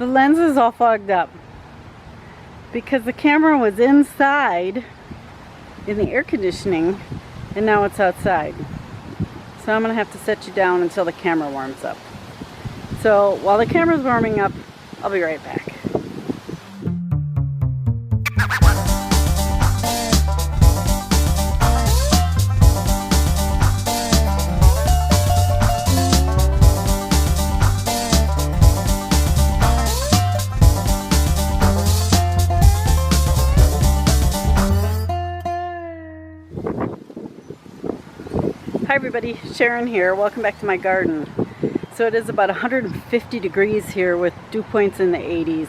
The lens is all fogged up because the camera was inside in the air conditioning and now it's outside. So I'm gonna have to set you down until the camera warms up. So while the camera's warming up, I'll be right back. Hi everybody, Sharon here. Welcome back to my garden. So it is about 150 degrees here with dew points in the 80s.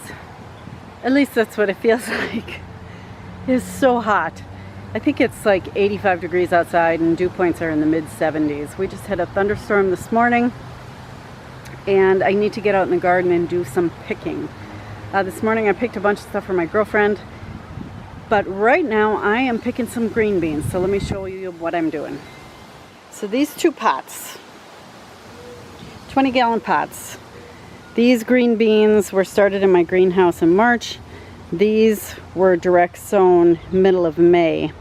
At least that's what it feels like. It's so hot. I think it's like 85 degrees outside and dew points are in the mid 70s. We just had a thunderstorm this morning and I need to get out in the garden and do some picking. This morning I picked a bunch of stuff for my girlfriend, but right now I am picking some green beans. So let me show you what I'm doing. So these two pots, 20-gallon pots, these green beans were started in my greenhouse in March. These were direct sown middle of May.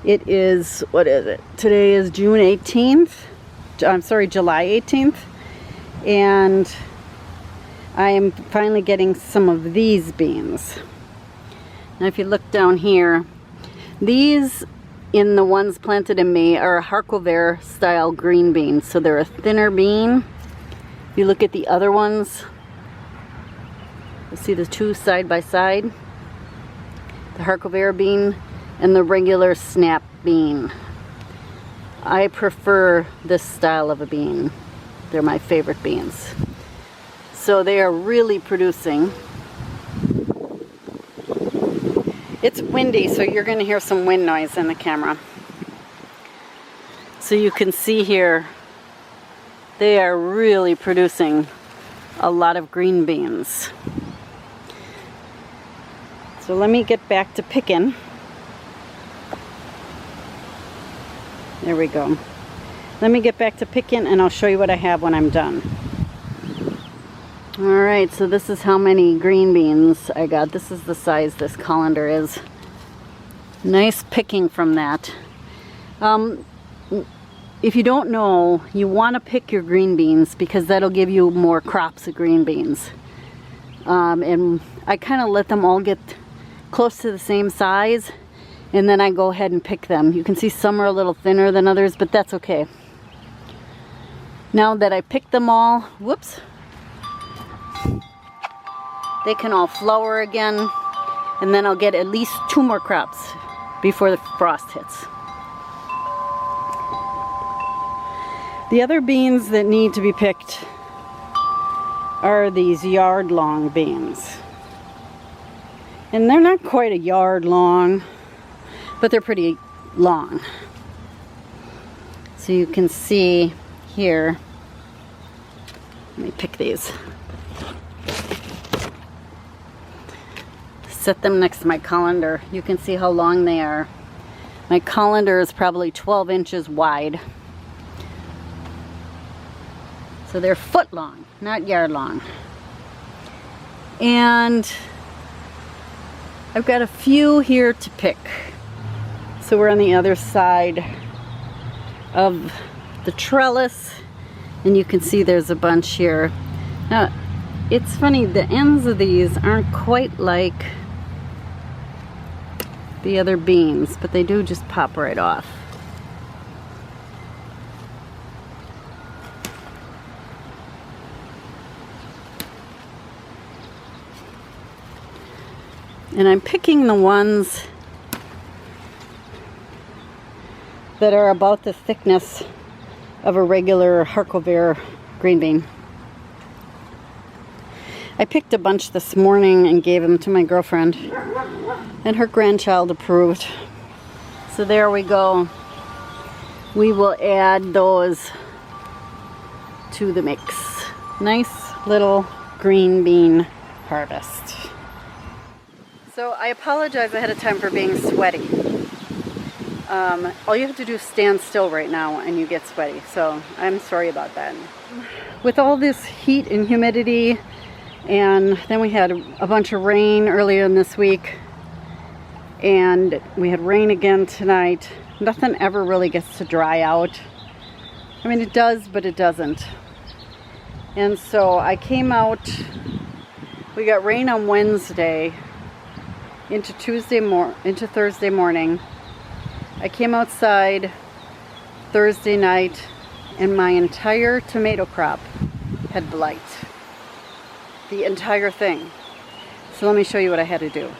It is, what is it? Today is June 18th. I'm sorry, July 18th. And I am finally getting some of these beans. Now if you look down here, these in the ones planted in May are a haricot style green beans. So they're a thinner bean. If you look at the other ones, you'll see the two side by side. The haricot bean and the regular snap bean. I prefer this style of a bean. They're my favorite beans. So they are really producing. It's windy, so you're going to hear some wind noise in the camera. So you can see here, they are really producing a lot of green beans. So let me get back to picking. There we go. Let me get back to picking and I'll show you what I have when I'm done. Alright, so this is how many green beans I got. This is the size this colander is. Nice picking from that. If you don't know, you want to pick your green beans because that'll give you more crops of green beans. And I kind of let them all get close to the same size and then I go ahead and pick them. You can see some are a little thinner than others, but that's okay. Now that I picked them all, whoops, they can all flower again, and then I'll get at least 2 more crops before the frost hits. The other beans that need to be picked are these yard-long beans. And they're not quite a yard long, but they're pretty long. So you can see here, let me pick these. Set them next to my colander. You can see how long they are. My colander is probably 12 inches wide. So they're foot long, not yard long. And I've got a few here to pick. So we're on the other side of the trellis and you can see there's a bunch here. Now it's funny, the ends of these aren't quite like the other beans, but they do just pop right off. And I'm picking the ones that are about the thickness of a regular haricot green bean. I picked a bunch this morning and gave them to my girlfriend, and her grandchild approved. So there we go. We will add those to the mix. Nice little green bean harvest. So I apologize ahead of time for being sweaty. All you have to do is stand still right now and you get sweaty, so I'm sorry about that. With all this heat and humidity And then we had a bunch of rain earlier in this week, and we had rain again tonight. Nothing ever really gets to dry out. I mean, it does, but it doesn't. And so I came out, we got rain on Wednesday into Thursday morning. I came outside Thursday night and my entire tomato crop had blight. The entire thing. So let me show you what I had to do.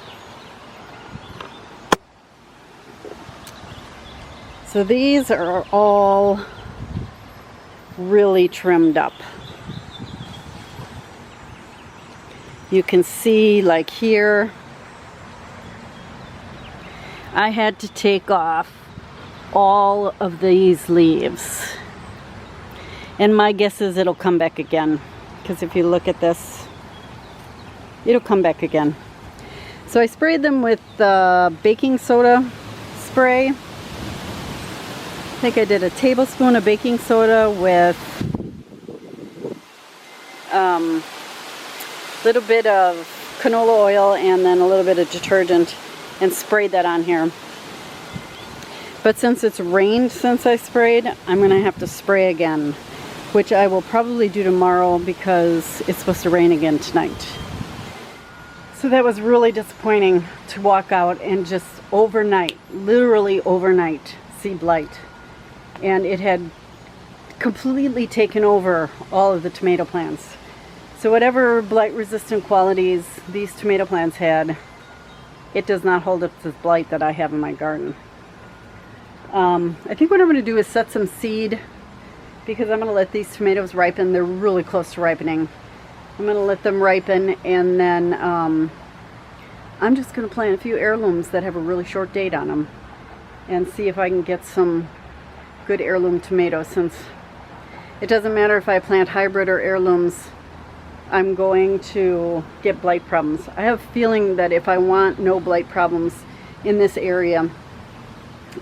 So these are all really trimmed up. You can see, like here, I had to take off all of these leaves. And my guess is it'll come back again. Because if you look at this, it'll come back again. So I sprayed them with baking soda spray. I think I did a tablespoon of baking soda with a little bit of canola oil and then a little bit of detergent, and sprayed that on here. But since it's rained since I sprayed, I'm going to have to spray again, which I will probably do tomorrow because it's supposed to rain again tonight. So that was really disappointing to walk out and just overnight, literally overnight, see blight. And it had completely taken over all of the tomato plants. So whatever blight resistant qualities these tomato plants had, it does not hold up to the blight that I have in my garden. I think what I'm going to do is set some seed, because I'm going to let these tomatoes ripen. They're really close to ripening. I'm going to let them ripen, and then I'm just going to plant a few heirlooms that have a really short date on them and see if I can get some good heirloom tomatoes, since it doesn't matter if I plant hybrid or heirlooms, I'm going to get blight problems. I have a feeling that if I want no blight problems in this area,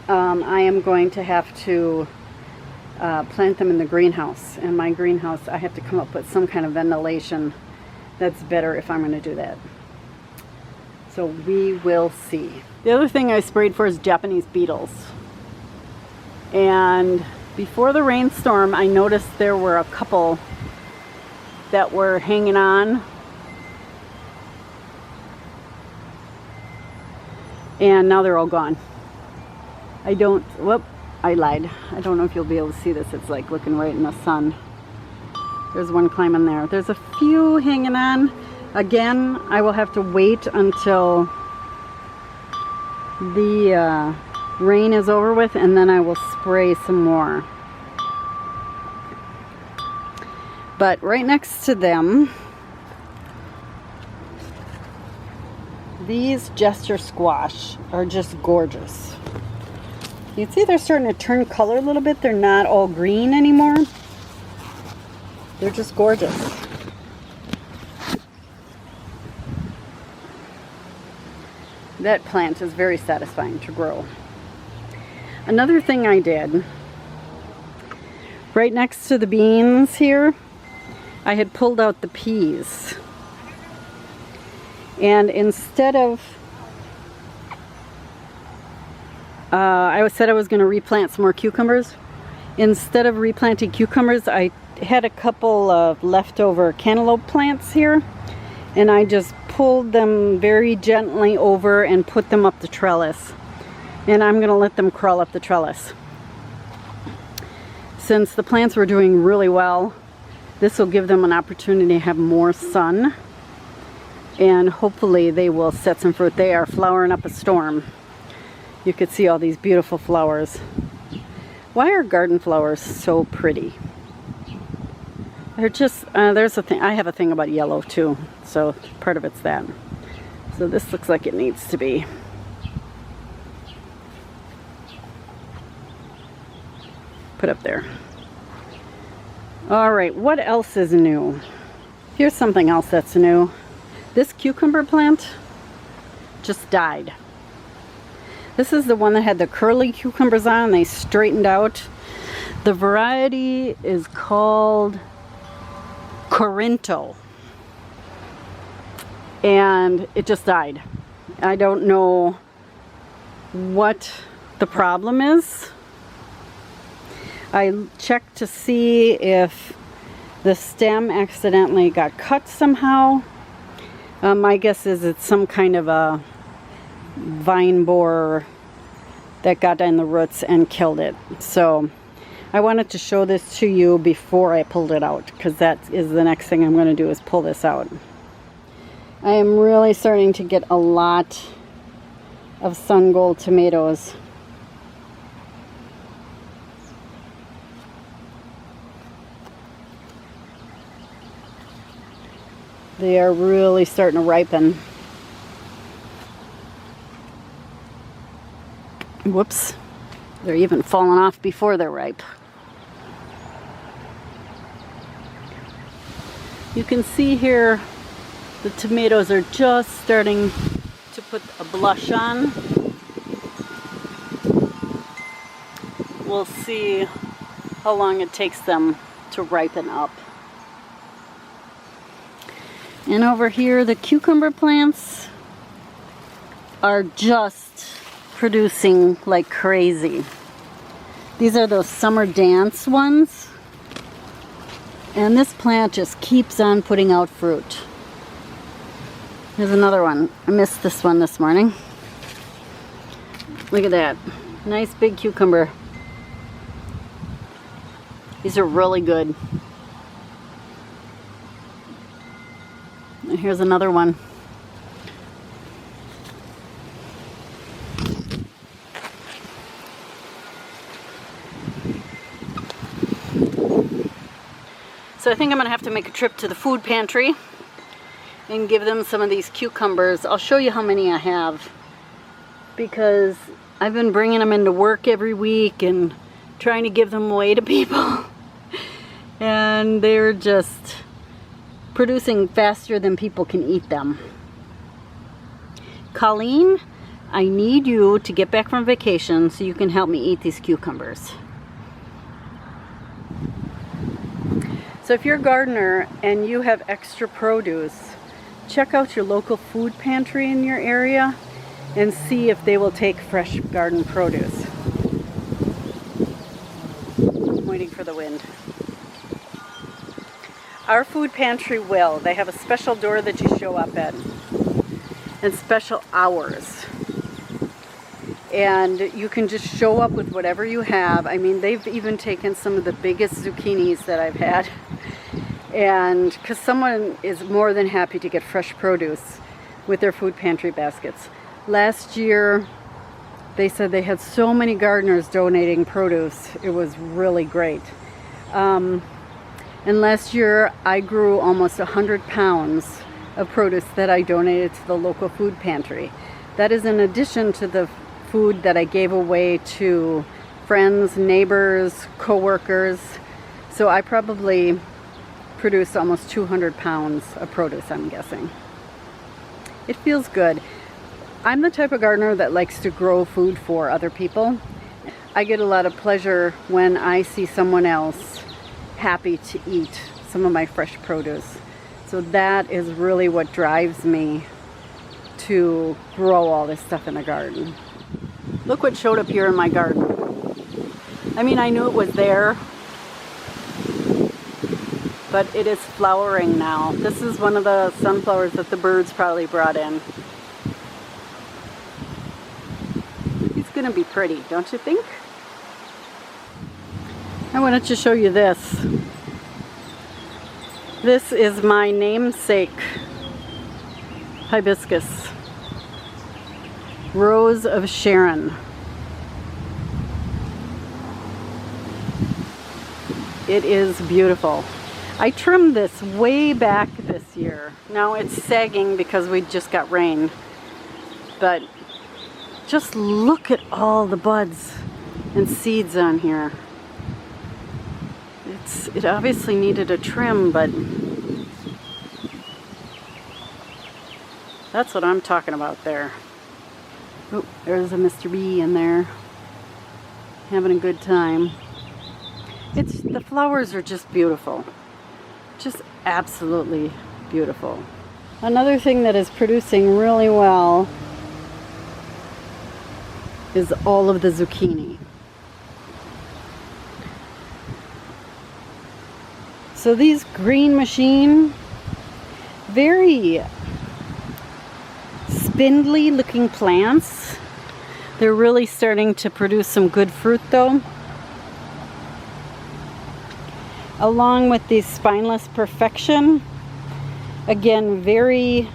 I am going to have to plant them in the greenhouse. And my greenhouse, I have to come up with some kind of ventilation that's better if I'm going to do that. So we will see. The other thing I sprayed for is Japanese beetles. And before the rainstorm, I noticed there were a couple that were hanging on. And now they're all gone. I lied. I don't know if you'll be able to see this. It's like looking right in the sun. There's one climbing there. There's a few hanging on. Again, I will have to wait until the rain is over with, and then I will spray some more. But right next to them, these Jester squash are just gorgeous. You can see they're starting to turn color a little bit. They're not all green anymore. They're just gorgeous. That plant is very satisfying to grow. Another thing I did, right next to the beans here, I had pulled out the peas. And instead of, I said I was going to replant some more cucumbers. Instead of replanting cucumbers, I had a couple of leftover cantaloupe plants here, and I just pulled them very gently over and put them up the trellis. And I'm going to let them crawl up the trellis. Since the plants were doing really well, this will give them an opportunity to have more sun, and hopefully they will set some fruit. They are flowering up a storm. You could see all these beautiful flowers. Why are garden flowers so pretty? They're just, there's a thing, I have a thing about yellow too, so part of it's that. So this looks like it needs to be. Put up there. All right, what else is new? Here's something else that's new. This cucumber plant just died. This is the one that had the curly cucumbers on, and they straightened out. The variety is called Corinto. and it just died. I don't know what the problem is. I checked to see if the stem accidentally got cut somehow. My guess is it's some kind of a vine borer that got in the roots and killed it. So I wanted to show this to you before I pulled it out, because that is the next thing I'm going to do, is pull this out. I am really starting to get a lot of sun gold tomatoes. They are really starting to ripen. Whoops, they're even falling off before they're ripe. You can see here the tomatoes are just starting to put a blush on. We'll see how long it takes them to ripen up. And over here, the cucumber plants are just producing like crazy. These are those summer dance ones. And this plant just keeps on putting out fruit. Here's another one. I missed this one this morning. Look at that. Nice big cucumber. These are really good. And here's another one. So I think I'm going to have to make a trip to the food pantry and give them some of these cucumbers. I'll show you how many I have, because I've been bringing them into work every week and trying to give them away to people. And they're just producing faster than people can eat them. Colleen, I need you to get back from vacation so you can help me eat these cucumbers. So if you're a gardener and you have extra produce, check out your local food pantry in your area and see if they will take fresh garden produce. I'm waiting for the wind. Our food pantry will. They have a special door that you show up at and special hours. And you can just show up with whatever you have. I mean, they've even taken some of the biggest zucchinis that I've had. And because someone is more than happy to get fresh produce with their food pantry baskets. Last year, they said they had so many gardeners donating produce. It was really great. And last year, I grew almost 100 pounds of produce that I donated to the local food pantry. That is in addition to the food that I gave away to friends, neighbors, co-workers. So I probably produced almost 200 pounds of produce, I'm guessing. It feels good. I'm the type of gardener that likes to grow food for other people. I get a lot of pleasure when I see someone else happy to eat some of my fresh produce. So that is really what drives me to grow all this stuff in the garden. Look what showed up here in my garden. I mean, I knew it was there, but it is flowering now. This is one of the sunflowers that the birds probably brought in. It's gonna be pretty, don't you think? I wanted to show you this. This is my namesake hibiscus. Rose of Sharon. It is beautiful. I trimmed this way back this year. Now it's sagging because we just got rain. But just look at all the buds and seeds on here. It obviously needed a trim, but that's what I'm talking about there. Oh, there's a Mr. Bee in there, having a good time. The flowers are just beautiful. Just absolutely beautiful. Another thing that is producing really well is all of the zucchini. So these green machine, very spindly looking plants. They're really starting to produce some good fruit though. Along with the spineless perfection. Again, very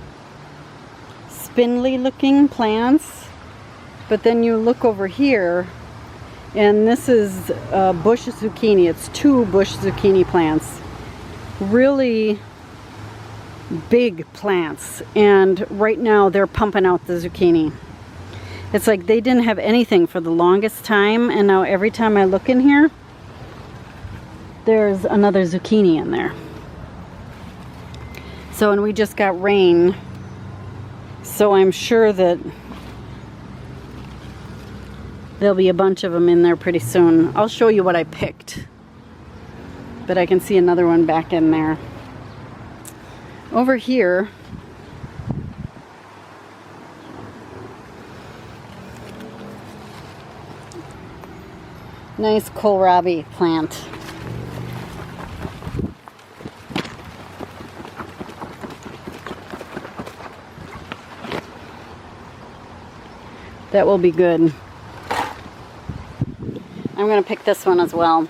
spindly looking plants. But then you look over here, and this is bush zucchini. It's 2 bush zucchini plants. Really big plants. And right now they're pumping out the zucchini. It's like they didn't have anything for the longest time, and now every time I look in here, there's another zucchini in there. So, and we just got rain, so I'm sure that there'll be a bunch of them in there pretty soon. I'll show you what I picked, but I can see another one back in there. Over here, nice kohlrabi plant. That will be good. I'm going to pick this one as well.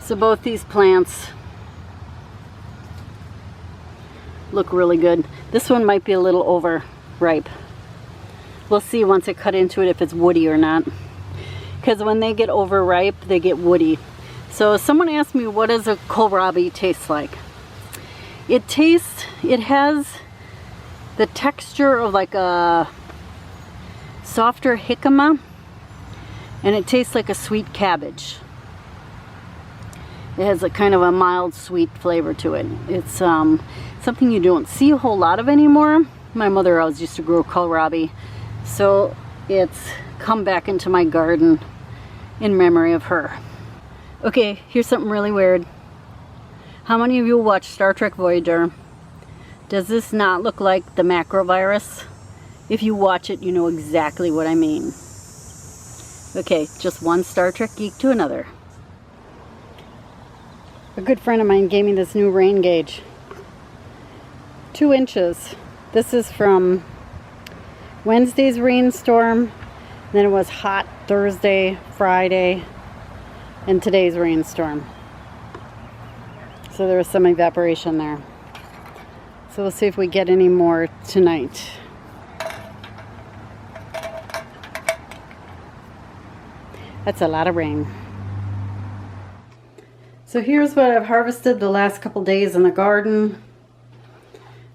So both these plants look really good. This one might be a little overripe. We'll see once I cut into it if it's woody or not. Because when they get overripe, they get woody. So someone asked me, what does a kohlrabi taste like? It has the texture of like a softer jicama, and it tastes like a sweet cabbage. It has a kind of a mild sweet flavor to it. It's something you don't see a whole lot of anymore. My mother always used to grow kohlrabi, so it's come back into my garden in memory of her. Okay, here's something really weird. How many of you watch Star Trek Voyager? Does this not look like the macrovirus? If you watch it, you know exactly what I mean. Okay, just one Star Trek geek to another. A good friend of mine gave me this new rain gauge. 2 inches. This is from Wednesday's rainstorm. Then it was hot Thursday, Friday, and today's rainstorm. So there was some evaporation there. So we'll see if we get any more tonight. That's a lot of rain. So here's what I've harvested the last couple days in the garden.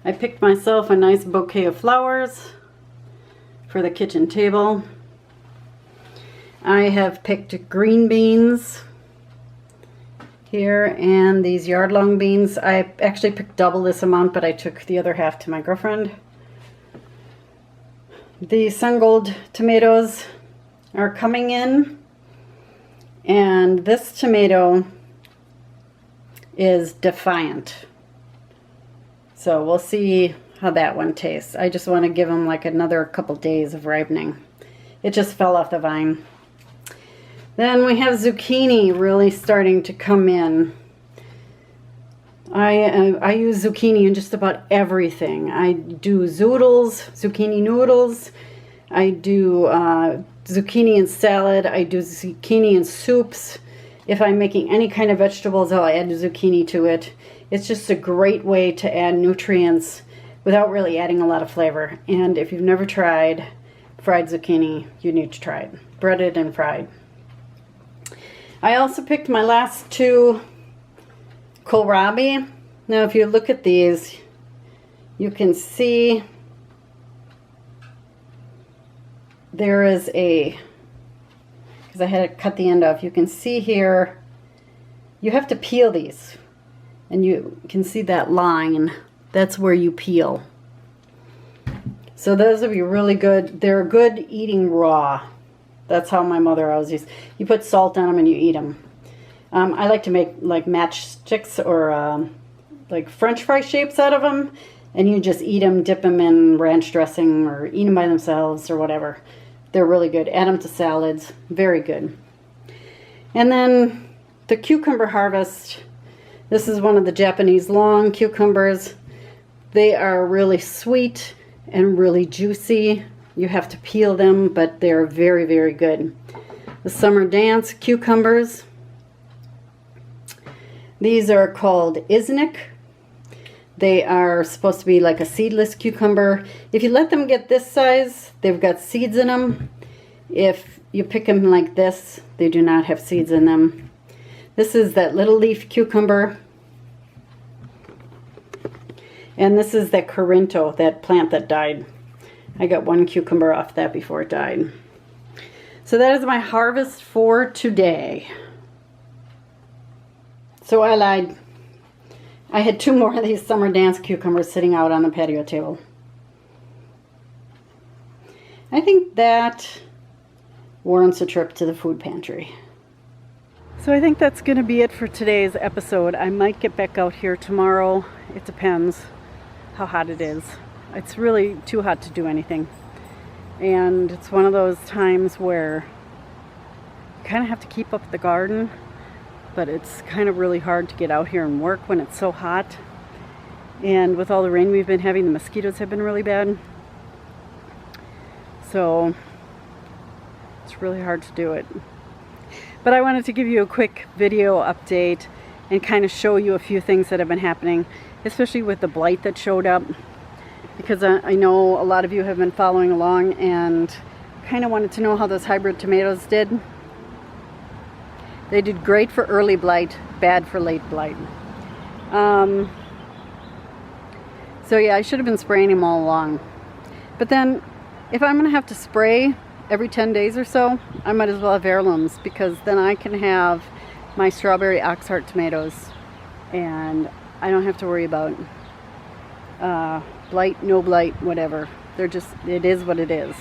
I picked myself a nice bouquet of flowers for the kitchen table. I have picked green beans here and these yard-long beans. I actually picked double this amount, but I took the other half to my girlfriend. The sun gold tomatoes are coming in, and this tomato is defiant. So we'll see how that one tastes. I just want to give them like another couple days of ripening. It just fell off the vine. Then we have zucchini really starting to come in. I use zucchini in just about everything. I do zoodles, zucchini noodles. I do zucchini in salad. I do zucchini in soups. If I'm making any kind of vegetables, I'll add zucchini to it. It's just a great way to add nutrients without really adding a lot of flavor. And if you've never tried fried zucchini, you need to try it. Breaded and fried. I also picked my last 2 kohlrabi. Now if you look at these, you can see there is because I had to cut the end off, you can see here, you have to peel these. And you can see that line, that's where you peel. So those would be really good. They're good eating raw. That's how my mother always used. You put salt on them and you eat them. I like to make like matchsticks or like French fry shapes out of them. And you just eat them, dip them in ranch dressing or eat them by themselves or whatever. They're really good. Add them to salads. Very good. And then the cucumber harvest. This is one of the Japanese long cucumbers. They are really sweet and really juicy. You have to peel them, but they're very, very good. The summer dance cucumbers. These are called Isnik. They are supposed to be like a seedless cucumber. If you let them get this size, they've got seeds in them. If you pick them like this, they do not have seeds in them. This is that little leaf cucumber. And this is that Corinto, that plant that died. I got one cucumber off that before it died. So that is my harvest for today. So I lied. I had 2 more of these summer dance cucumbers sitting out on the patio table. I think that warrants a trip to the food pantry. So I think that's going to be it for today's episode. I might get back out here tomorrow. It depends how hot it is. It's really too hot to do anything. And it's one of those times where you kind of have to keep up the garden. But it's kind of really hard to get out here and work when it's so hot. And with all the rain we've been having, the mosquitoes have been really bad. So it's really hard to do it. But I wanted to give you a quick video update and kind of show you a few things that have been happening, especially with the blight that showed up. Because I know a lot of you have been following along and kind of wanted to know how those hybrid tomatoes did. They did great for early blight, bad for late blight. So yeah, I should have been spraying them all along. But then, if I'm going to have to spray every 10 days or so, I might as well have heirlooms, because then I can have my strawberry oxheart tomatoes and I don't have to worry about blight, no blight, whatever. They're just, it is what it is.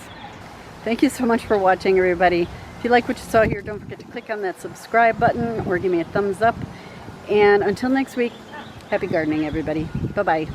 Thank you so much for watching, everybody. If you like what you saw here, don't forget to click on that subscribe button or give me a thumbs up. And until next week, happy gardening, everybody. Bye-bye.